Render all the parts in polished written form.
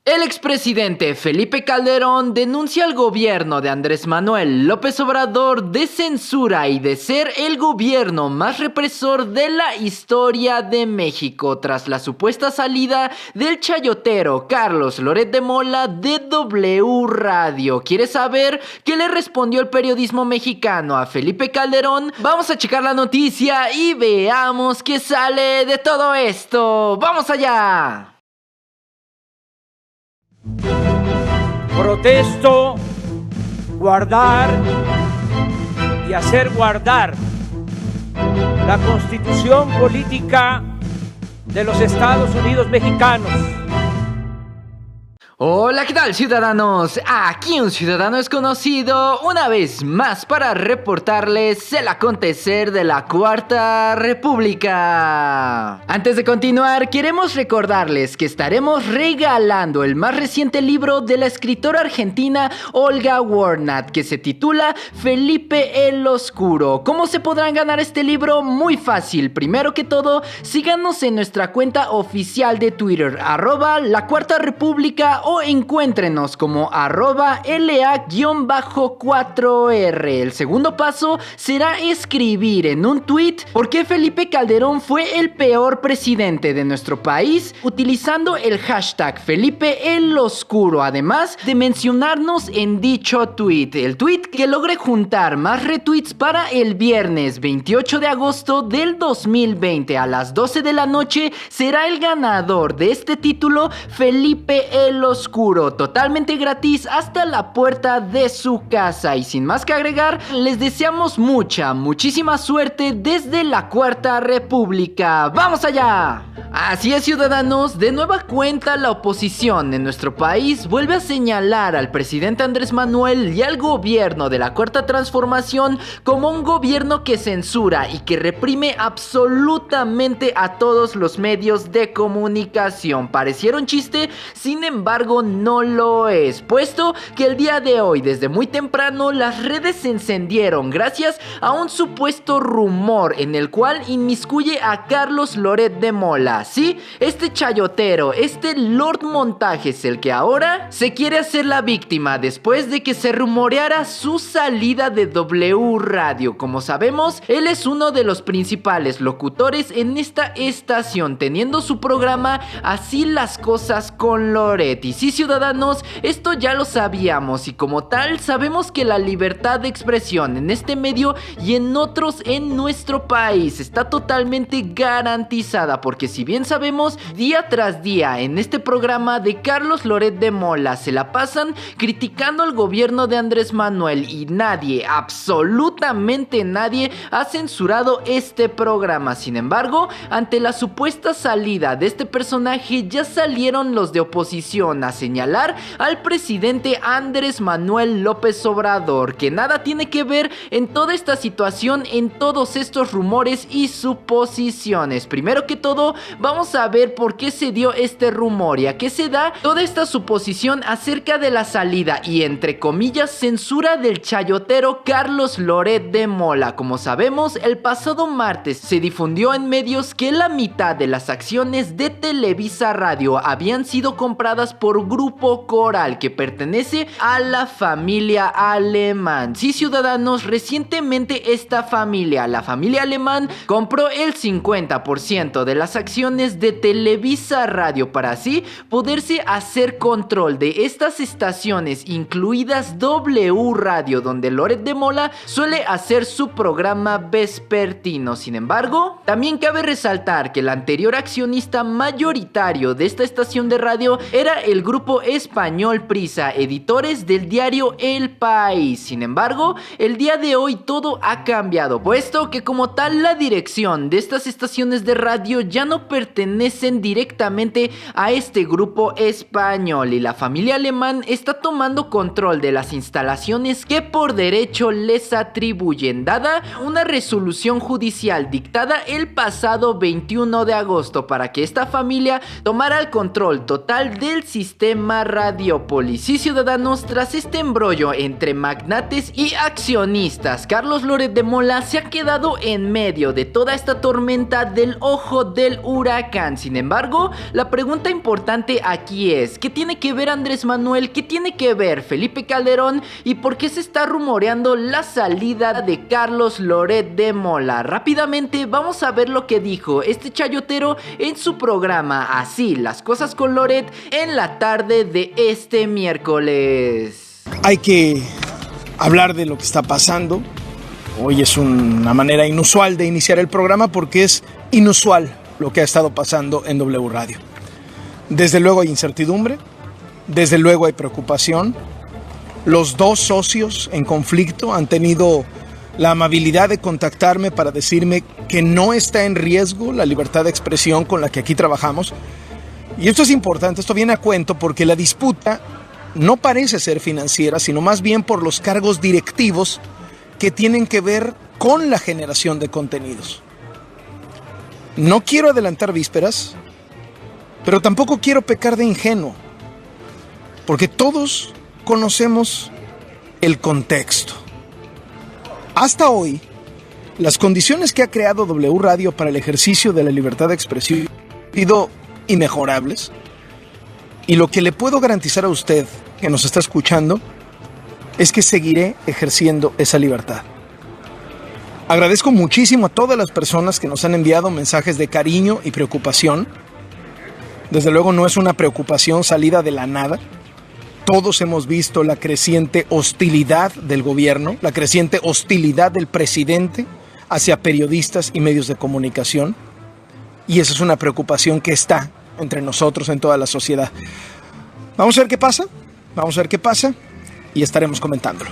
El expresidente Felipe Calderón denuncia al gobierno de Andrés Manuel López Obrador de censura y de ser el gobierno más represor de la historia de México tras la supuesta salida del chayotero Carlos Loret de Mola de W Radio. ¿Quieres saber qué le respondió el periodismo mexicano a Felipe Calderón? Vamos a checar la noticia y veamos qué sale de todo esto. ¡Vamos allá! Protesto guardar y hacer guardar la Constitución política de los Estados Unidos mexicanos. Hola, ¿qué tal, ciudadanos? Aquí un ciudadano desconocido, una vez más para reportarles el acontecer de la Cuarta República. Antes de continuar, queremos recordarles que estaremos regalando el más reciente libro de la escritora argentina Olga Warnat, que se titula Felipe el Oscuro. ¿Cómo se podrán ganar este libro? Muy fácil. Primero que todo, síganos en nuestra cuenta oficial de Twitter, @lacuartarepública, o encuéntrenos como @LA-4R. El segundo paso será escribir en un tweet por qué Felipe Calderón fue el peor presidente de nuestro país, utilizando el hashtag Felipe el Oscuro, además de mencionarnos en dicho tweet. El tweet que logre juntar más retweets para el viernes 28 de agosto del 2020 a las 12 de la noche será el ganador de este título, Felipe el Oscuro, totalmente gratis hasta la puerta de su casa. Y sin más que agregar, les deseamos muchísima suerte desde la Cuarta República. ¡Vamos allá! Así es, ciudadanos, de nueva cuenta la oposición en nuestro país vuelve a señalar al presidente Andrés Manuel y al gobierno de la Cuarta Transformación como un gobierno que censura y que reprime absolutamente a todos los medios de comunicación. Pareciera un chiste, sin embargo no lo es, puesto que el día de hoy, desde muy temprano, las redes se encendieron gracias a un supuesto rumor en el cual inmiscuye a Carlos Loret de Mola. Sí, este chayotero, este Lord Montajes, el que ahora se quiere hacer la víctima después de que se rumoreara su salida de W Radio. Como sabemos, él es uno de los principales locutores en esta estación, teniendo su programa Así las Cosas con Loret. Y sí, ciudadanos, esto ya lo sabíamos y como tal sabemos que la libertad de expresión en este medio y en otros en nuestro país está totalmente garantizada, porque si bien sabemos, día tras día en este programa de Carlos Loret de Mola se la pasan criticando al gobierno de Andrés Manuel y nadie, absolutamente nadie, ha censurado este programa. Sin embargo, ante la supuesta salida de este personaje ya salieron los de oposición a señalar al presidente Andrés Manuel López Obrador, que nada tiene que ver en toda esta situación, en todos estos rumores y suposiciones. Primero que todo, vamos a ver por qué se dio este rumor y a qué se da toda esta suposición acerca de la salida y, entre comillas, censura del chayotero Carlos Loret de Mola. Como sabemos, el pasado martes se difundió en medios que la mitad de las acciones de Televisa Radio habían sido compradas por Grupo Coral, que pertenece a la familia Alemán. Sí, ciudadanos, recientemente esta familia, la familia Alemán, compró el 50% de las acciones de Televisa Radio para así poderse hacer control de estas estaciones, incluidas W Radio, donde Loret de Mola suele hacer su programa vespertino. Sin embargo, también cabe resaltar que el anterior accionista mayoritario de esta estación de radio era el grupo español Prisa, editores del diario El País. Sin embargo, el día de hoy todo ha cambiado, puesto que como tal la dirección de estas estaciones de radio ya no pertenecen directamente a este grupo español y la familia Alemán está tomando control de las instalaciones que por derecho les atribuyen, dada una resolución judicial dictada el pasado 21 de agosto para que esta familia tomara el control total del sistema Sistema Radiópolis. Sí, ciudadanos, tras este embrollo entre magnates y accionistas, Carlos Loret de Mola se ha quedado en medio de toda esta tormenta del ojo del huracán. Sin embargo, la pregunta importante aquí es: ¿qué tiene que ver Andrés Manuel? ¿Qué tiene que ver Felipe Calderón? ¿Y por qué se está rumoreando la salida de Carlos Loret de Mola? Rápidamente vamos a ver lo que dijo este chayotero en su programa Así las cosas con Loret en la tarde de este miércoles. Hay que hablar de lo que está pasando. Hoy es una manera inusual de iniciar el programa porque es inusual lo que ha estado pasando en W Radio. Desde luego hay incertidumbre, desde luego hay preocupación. Los dos socios en conflicto han tenido la amabilidad de contactarme para decirme que no está en riesgo la libertad de expresión con la que aquí trabajamos. Y esto es importante, esto viene a cuento porque la disputa no parece ser financiera, sino más bien por los cargos directivos que tienen que ver con la generación de contenidos. No quiero adelantar vísperas, pero tampoco quiero pecar de ingenuo, porque todos conocemos el contexto. Hasta hoy, las condiciones que ha creado W Radio para el ejercicio de la libertad de expresión han sido inmejorables, y lo que le puedo garantizar a usted que nos está escuchando es que seguiré ejerciendo esa libertad. Agradezco muchísimo a todas las personas que nos han enviado mensajes de cariño y preocupación. Desde luego no es una preocupación salida de la nada. Todos hemos visto la creciente hostilidad del gobierno, la creciente hostilidad del presidente hacia periodistas y medios de comunicación. Y esa es una preocupación que está entre nosotros, en toda la sociedad. Vamos a ver qué pasa y estaremos comentándolo.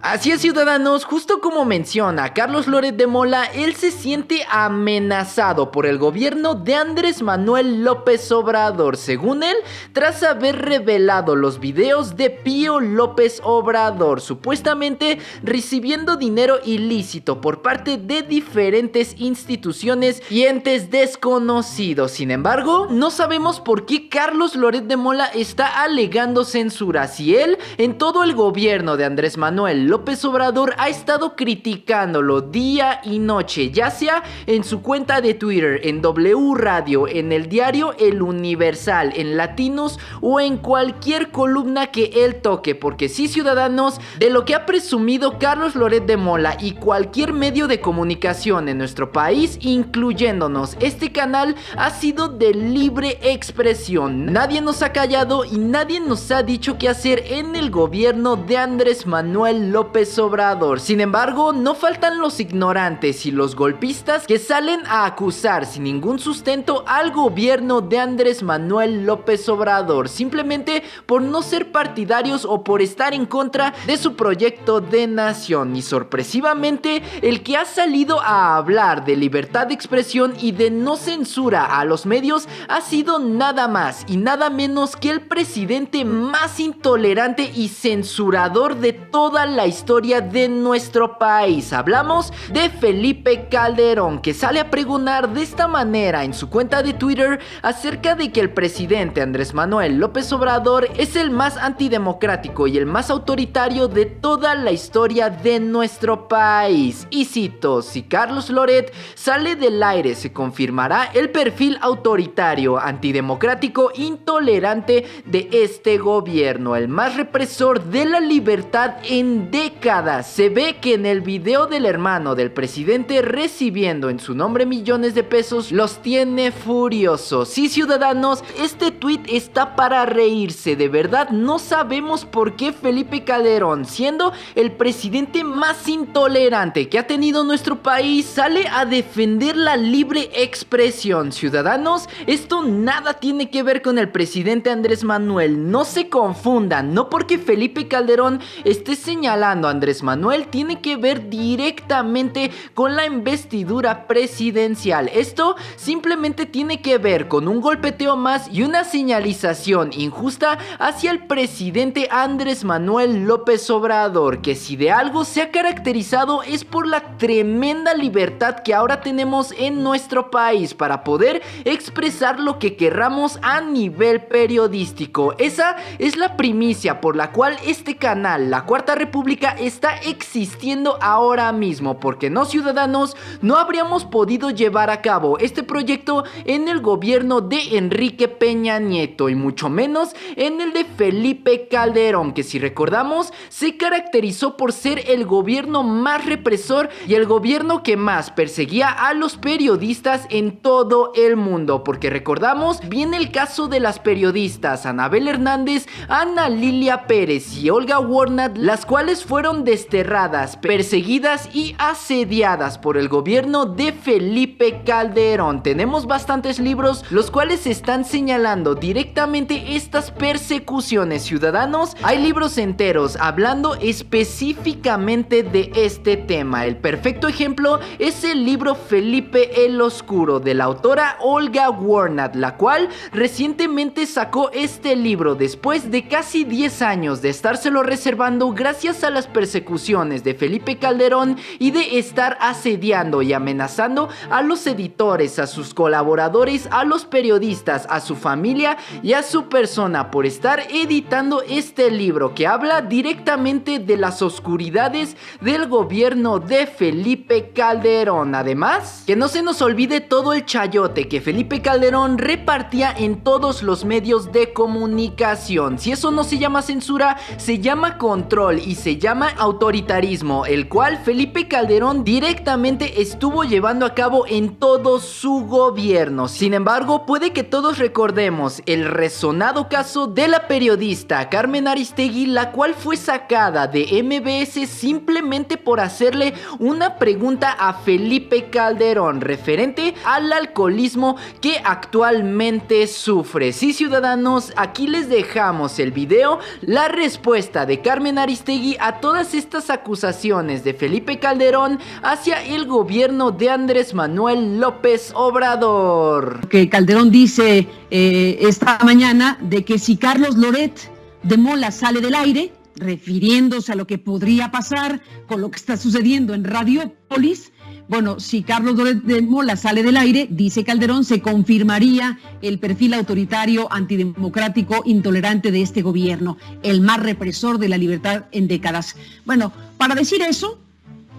Así es, ciudadanos, justo como menciona Carlos Loret de Mola, él se siente amenazado por el gobierno de Andrés Manuel López Obrador, según él, tras haber revelado los videos de Pío López Obrador, supuestamente recibiendo dinero ilícito por parte de diferentes instituciones y entes desconocidos. Sin embargo, no sabemos por qué Carlos Loret de Mola está alegando censura, si él en todo el gobierno de Andrés Manuel López Obrador ha estado criticándolo día y noche, ya sea en su cuenta de Twitter, en W Radio, en el diario El Universal, en Latinos o en cualquier columna que él toque, porque sí, ciudadanos, de lo que ha presumido Carlos Loret de Mola y cualquier medio de comunicación en nuestro país, incluyéndonos este canal, ha sido de libre expresión. Nadie nos ha callado y nadie nos ha dicho qué hacer en el gobierno de Andrés Manuel López Obrador. Sin embargo, no faltan los ignorantes y los golpistas que salen a acusar sin ningún sustento al gobierno de Andrés Manuel López Obrador, simplemente por no ser partidarios o por estar en contra de su proyecto de nación. Y sorpresivamente, el que ha salido a hablar de libertad de expresión y de no censura a los medios ha sido nada más y nada menos que el presidente más intolerante y censurador de toda la historia de nuestro país. Hablamos de Felipe Calderón, que sale a pregonar de esta manera en su cuenta de Twitter acerca de que el presidente Andrés Manuel López Obrador es el más antidemocrático y el más autoritario de toda la historia de nuestro país. Y cito: si Carlos Loret sale del aire, se confirmará el perfil autoritario, antidemocrático, intolerante de este gobierno, el más represor de la libertad en décadas. Se ve que en el video del hermano del presidente recibiendo en su nombre millones de pesos los tiene furiosos. Sí, ciudadanos, este tweet está para reírse. De verdad no sabemos por qué Felipe Calderón, siendo el presidente más intolerante que ha tenido nuestro país, sale a defender la libre expresión. Ciudadanos, esto nada tiene que ver con el presidente Andrés Manuel. No se confundan, no porque Felipe Calderón esté señalando hablando Andrés Manuel tiene que ver directamente con la investidura presidencial. Esto simplemente tiene que ver con un golpeteo más y una señalización injusta hacia el presidente Andrés Manuel López Obrador, que si de algo se ha caracterizado es por la tremenda libertad que ahora tenemos en nuestro país para poder expresar lo que querramos a nivel periodístico. Esa es la primicia por la cual este canal, La Cuarta República, está existiendo ahora mismo, porque no, ciudadanos, no habríamos podido llevar a cabo este proyecto en el gobierno de Enrique Peña Nieto y mucho menos en el de Felipe Calderón, que si recordamos se caracterizó por ser el gobierno más represor y el gobierno que más perseguía a los periodistas en todo el mundo, porque recordamos bien el caso de las periodistas Anabel Hernández, Ana Lilia Pérez y Olga Warnat, las cuales fueron desterradas, perseguidas y asediadas por el gobierno de Felipe Calderón. Tenemos bastantes libros los cuales están señalando directamente estas persecuciones, ciudadanos. Hay libros enteros hablando específicamente de este tema. El perfecto ejemplo es el libro Felipe el Oscuro de la autora Olga Warnat, la cual recientemente sacó este libro después de casi 10 años de estárselo reservando gracias a las persecuciones de Felipe Calderón y de estar asediando y amenazando a los editores, a sus colaboradores, a los periodistas, a su familia y a su persona por estar editando este libro que habla directamente de las oscuridades del gobierno de Felipe Calderón. Además, que no se nos olvide todo el chayote que Felipe Calderón repartía en todos los medios de comunicación. Si eso no se llama censura, se llama control y se llama autoritarismo, el cual Felipe Calderón directamente estuvo llevando a cabo en todo su gobierno. Sin embargo, puede que todos recordemos el resonado caso de la periodista Carmen Aristegui, la cual fue sacada de MBS simplemente por hacerle una pregunta a Felipe Calderón referente al alcoholismo que actualmente sufre. Sí, ciudadanos, aquí les dejamos el video, la respuesta de Carmen Aristegui a todas estas acusaciones de Felipe Calderón hacia el gobierno de Andrés Manuel López Obrador. Que Calderón dice esta mañana de que si Carlos Loret de Mola sale del aire, refiriéndose a lo que podría pasar con lo que está sucediendo en Radiopolis. Bueno, si Carlos Loret de Mola sale del aire, dice Calderón, se confirmaría el perfil autoritario, antidemocrático, intolerante de este gobierno, el más represor de la libertad en décadas. Bueno, para decir eso,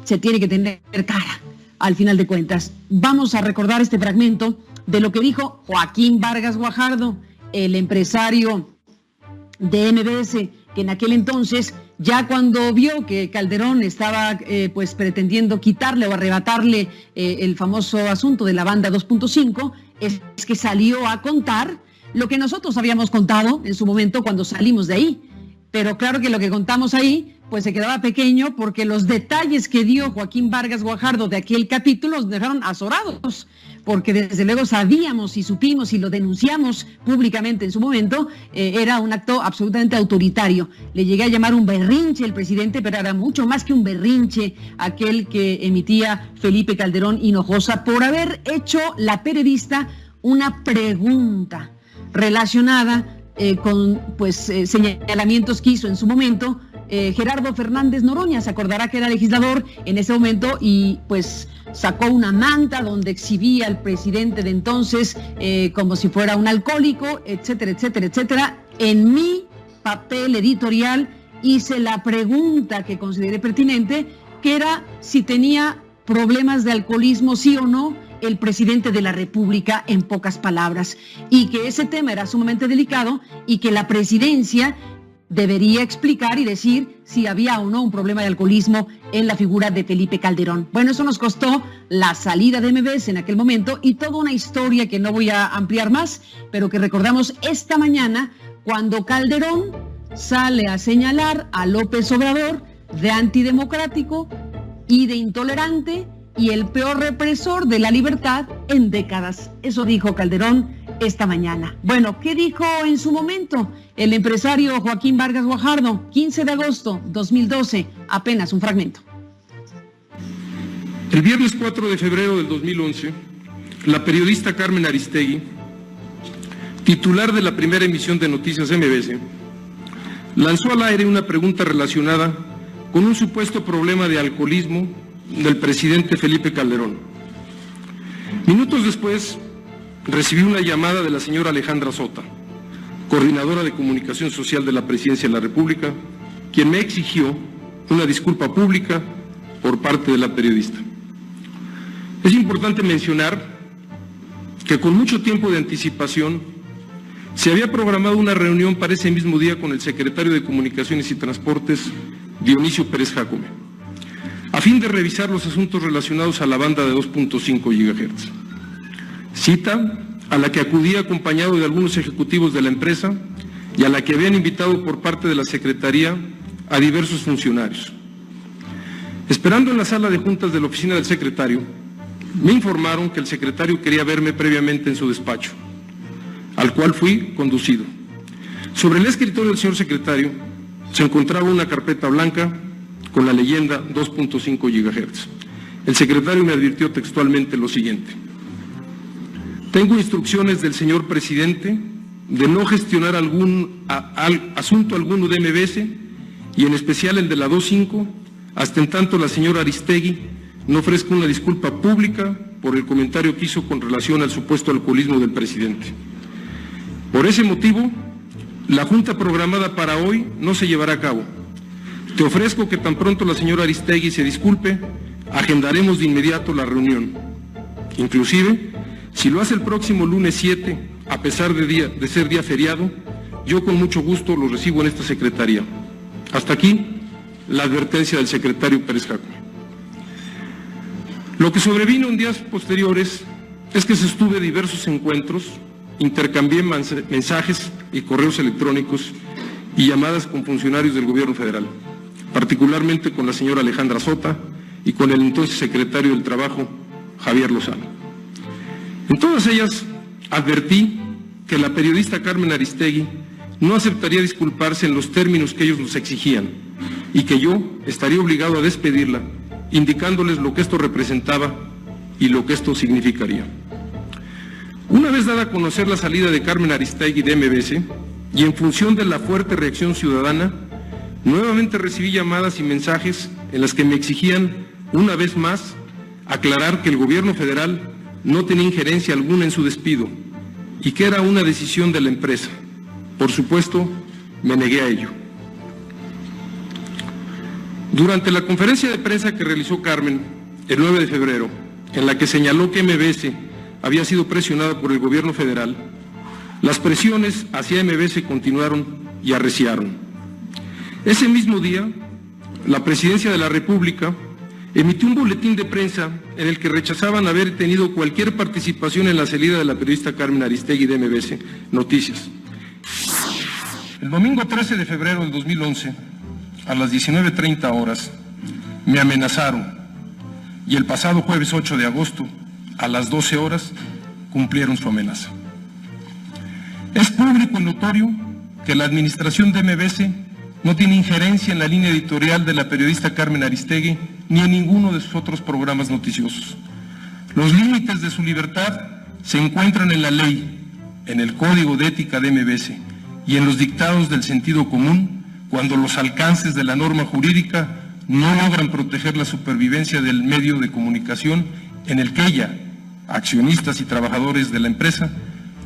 se tiene que tener cara, al final de cuentas. Vamos a recordar este fragmento de lo que dijo Joaquín Vargas Guajardo, el empresario de MBS, que en aquel entonces, ya cuando vio que Calderón estaba pues pretendiendo quitarle o arrebatarle el famoso asunto de la banda 2.5, es que salió a contar lo que nosotros habíamos contado en su momento cuando salimos de ahí. Pero claro que lo que contamos ahí pues se quedaba pequeño, porque los detalles que dio Joaquín Vargas Guajardo de aquel capítulo nos dejaron azorados, porque desde luego sabíamos y supimos y lo denunciamos públicamente en su momento, era un acto absolutamente autoritario. Le llegué a llamar un berrinche el presidente, pero era mucho más que un berrinche aquel que emitía Felipe Calderón Hinojosa por haber hecho la periodista una pregunta relacionada con señalamientos que hizo en su momento Gerardo Fernández Noroña. Se acordará que era legislador en ese momento y pues sacó una manta donde exhibía al presidente de entonces como si fuera un alcohólico, etcétera, etcétera, etcétera. En mi papel editorial hice la pregunta que consideré pertinente, que era si tenía problemas de alcoholismo, sí o no, el presidente de la República, en pocas palabras, y que ese tema era sumamente delicado y que la presidencia debería explicar y decir si había o no un problema de alcoholismo en la figura de Felipe Calderón. Bueno, eso nos costó la salida de MBS en aquel momento y toda una historia que no voy a ampliar más, pero que recordamos esta mañana cuando Calderón sale a señalar a López Obrador de antidemocrático y de intolerante y el peor represor de la libertad en décadas. Eso dijo Calderón esta mañana. Bueno, ¿qué dijo en su momento el empresario Joaquín Vargas Guajardo? 15 de agosto 2012, apenas un fragmento. El viernes 4 de febrero del 2011, la periodista Carmen Aristegui, titular de la primera emisión de Noticias MBS, lanzó al aire una pregunta relacionada con un supuesto problema de alcoholismo del presidente Felipe Calderón. Minutos después, recibí una llamada de la señora Alejandra Sota, coordinadora de comunicación social de la Presidencia de la República, quien me exigió una disculpa pública por parte de la periodista. Es importante mencionar que con mucho tiempo de anticipación se había programado una reunión para ese mismo día con el secretario de Comunicaciones y Transportes, Dionisio Pérez Jácome, a fin de revisar los asuntos relacionados a la banda de 2.5 GHz. Cita a la que acudí acompañado de algunos ejecutivos de la empresa y a la que habían invitado por parte de la Secretaría a diversos funcionarios. Esperando en la sala de juntas de la oficina del secretario, me informaron que el secretario quería verme previamente en su despacho, al cual fui conducido. Sobre el escritorio del señor secretario se encontraba una carpeta blanca con la leyenda 2.5 GHz. El secretario me advirtió textualmente lo siguiente: tengo instrucciones del señor presidente de no gestionar asunto alguno de MBS y en especial el de la 2.5 hasta en tanto la señora Aristegui no ofrezca una disculpa pública por el comentario que hizo con relación al supuesto alcoholismo del presidente. Por ese motivo, la junta programada para hoy no se llevará a cabo. Te ofrezco que tan pronto la señora Aristegui se disculpe, agendaremos de inmediato la reunión. Inclusive, si lo hace el próximo lunes 7, a pesar de ser día feriado, yo con mucho gusto lo recibo en esta secretaría. Hasta aquí la advertencia del secretario Pérez Jácome. Lo que sobrevino en días posteriores es que sostuve diversos encuentros, intercambié mensajes y correos electrónicos y llamadas con funcionarios del gobierno federal, particularmente con la señora Alejandra Sota y con el entonces secretario del Trabajo, Javier Lozano. En todas ellas advertí que la periodista Carmen Aristegui no aceptaría disculparse en los términos que ellos nos exigían y que yo estaría obligado a despedirla, indicándoles lo que esto representaba y lo que esto significaría. Una vez dada a conocer la salida de Carmen Aristegui de MBS y en función de la fuerte reacción ciudadana, nuevamente recibí llamadas y mensajes en las que me exigían, una vez más, aclarar que el gobierno federal no tenía injerencia alguna en su despido y que era una decisión de la empresa. Por supuesto, me negué a ello. Durante la conferencia de prensa que realizó Carmen el 9 de febrero, en la que señaló que MBS había sido presionada por el gobierno federal, las presiones hacia MBS continuaron y arreciaron. Ese mismo día, la Presidencia de la República emitió un boletín de prensa en el que rechazaban haber tenido cualquier participación en la salida de la periodista Carmen Aristegui de MBS Noticias. El domingo 13 de febrero del 2011, a las 19:30 horas, me amenazaron y el pasado jueves 8 de agosto, a las 12 horas, cumplieron su amenaza. Es público y notorio que la administración de MBS no tiene injerencia en la línea editorial de la periodista Carmen Aristegui ni en ninguno de sus otros programas noticiosos. Los límites de su libertad se encuentran en la ley, en el Código de Ética de MBS y en los dictados del sentido común cuando los alcances de la norma jurídica no logran proteger la supervivencia del medio de comunicación en el que ella, accionistas y trabajadores de la empresa,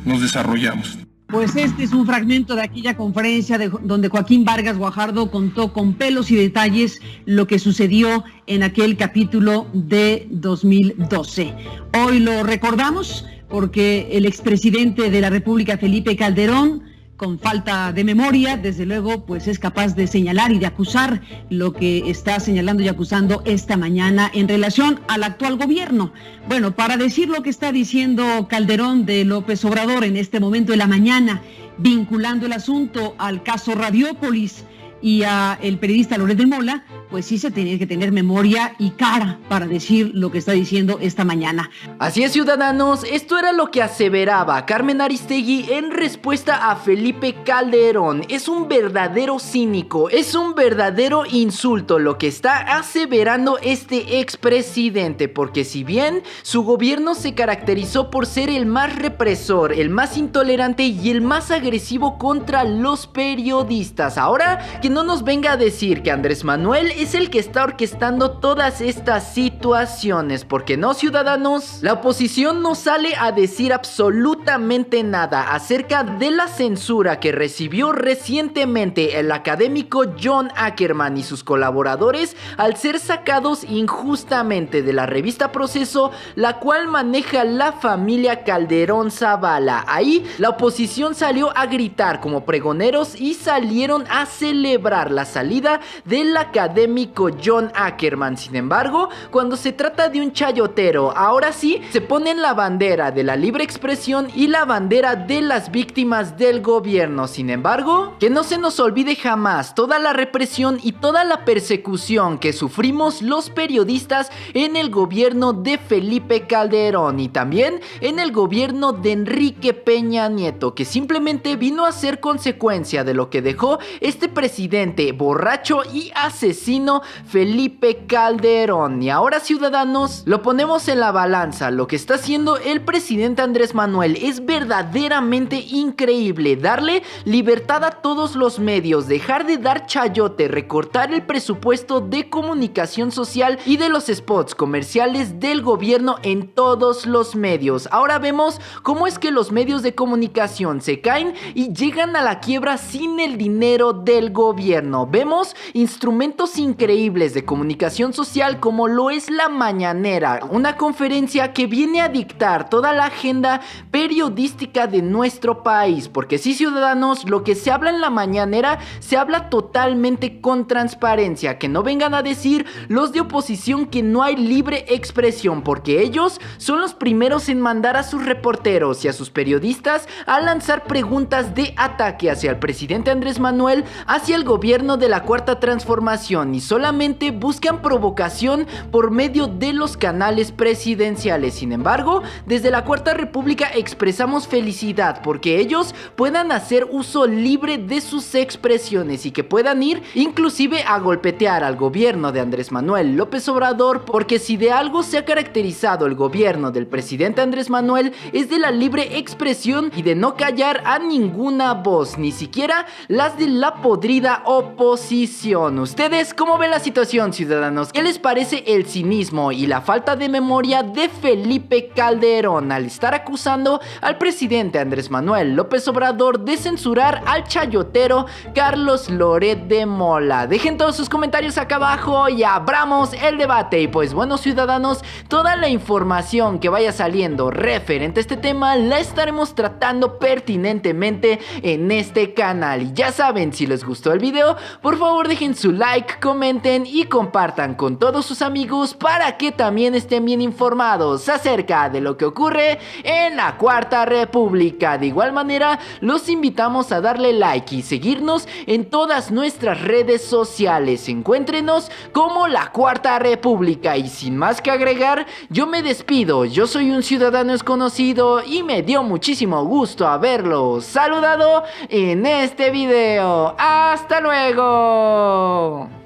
nos desarrollamos. Pues este es un fragmento de aquella conferencia donde Joaquín Vargas Guajardo contó con pelos y detalles lo que sucedió en aquel capítulo de 2012. Hoy lo recordamos porque el expresidente de la República, Felipe Calderón, con falta de memoria, desde luego, pues es capaz de señalar y de acusar lo que está señalando y acusando esta mañana en relación al actual gobierno. Bueno, para decir lo que está diciendo Calderón de López Obrador en este momento de la mañana, vinculando el asunto al caso Radiópolis y a el periodista Loret de Mola, pues sí se tiene que tener memoria y cara para decir lo que está diciendo esta mañana. Así es, ciudadanos, esto era lo que aseveraba Carmen Aristegui en respuesta a Felipe Calderón. Es un verdadero cínico, es un verdadero insulto lo que está aseverando este expresidente, porque si bien su gobierno se caracterizó por ser el más represor, el más intolerante y el más agresivo contra los periodistas, ahora que no nos venga a decir que Andrés Manuel es el que está orquestando todas estas situaciones, porque no, ciudadanos, la oposición no sale a decir absolutamente nada acerca de la censura que recibió recientemente el académico John Ackerman y sus colaboradores al ser sacados injustamente de la revista Proceso, la cual maneja la familia Calderón Zavala. Ahí la oposición salió a gritar como pregoneros y salieron a celebrar la salida del académico John Ackerman. Sin embargo, cuando se trata de un chayotero, ahora sí se ponen la bandera de la libre expresión y la bandera de las víctimas del gobierno. Sin embargo, que no se nos olvide jamás toda la represión y toda la persecución que sufrimos los periodistas en el gobierno de Felipe Calderón y también en el gobierno de Enrique Peña Nieto, que simplemente vino a ser consecuencia de lo que dejó este presidente borracho y asesino Felipe Calderón. Y ahora, ciudadanos, lo ponemos en la balanza. Lo que está haciendo el presidente Andrés Manuel es verdaderamente increíble. Darle libertad a todos los medios, dejar de dar chayote, recortar el presupuesto de comunicación social y de los spots comerciales del gobierno en todos los medios. Ahora vemos cómo es que los medios de comunicación se caen y llegan a la quiebra sin el dinero del gobierno. Vemos instrumentos increíbles de comunicación social como lo es La Mañanera, una conferencia que viene a dictar toda la agenda periodística de nuestro país, porque sí, ciudadanos, lo que se habla en La Mañanera se habla totalmente con transparencia. Que no vengan a decir los de oposición que no hay libre expresión, porque ellos son los primeros en mandar a sus reporteros y a sus periodistas a lanzar preguntas de ataque hacia el presidente Andrés Manuel, hacia el gobierno de la Cuarta Transformación, y solamente buscan provocación por medio de los canales presidenciales. Sin embargo, desde la Cuarta República expresamos felicidad porque ellos puedan hacer uso libre de sus expresiones y que puedan ir inclusive a golpetear al gobierno de Andrés Manuel López Obrador, porque si de algo se ha caracterizado el gobierno del presidente Andrés Manuel es de la libre expresión y de no callar a ninguna voz, ni siquiera las de la podrida oposición. ¿Ustedes cómo ven la situación, ciudadanos? ¿Qué les parece el cinismo y la falta de memoria de Felipe Calderón al estar acusando al presidente Andrés Manuel López Obrador de censurar al chayotero Carlos Loret de Mola? Dejen todos sus comentarios acá abajo y abramos el debate. Y pues bueno, ciudadanos, toda la información que vaya saliendo referente a este tema la estaremos tratando pertinentemente en este canal. Y ya saben, si les gustó el video, por favor dejen su like, comenten y compartan con todos sus amigos para que también estén bien informados acerca de lo que ocurre en la Cuarta República. De igual manera, los invitamos a darle like y seguirnos en todas nuestras redes sociales. Encuéntrenos como la Cuarta República. Y sin más que agregar, yo me despido. Yo soy un ciudadano desconocido y me dio muchísimo gusto haberlos saludado en este video. ¡Hasta luego!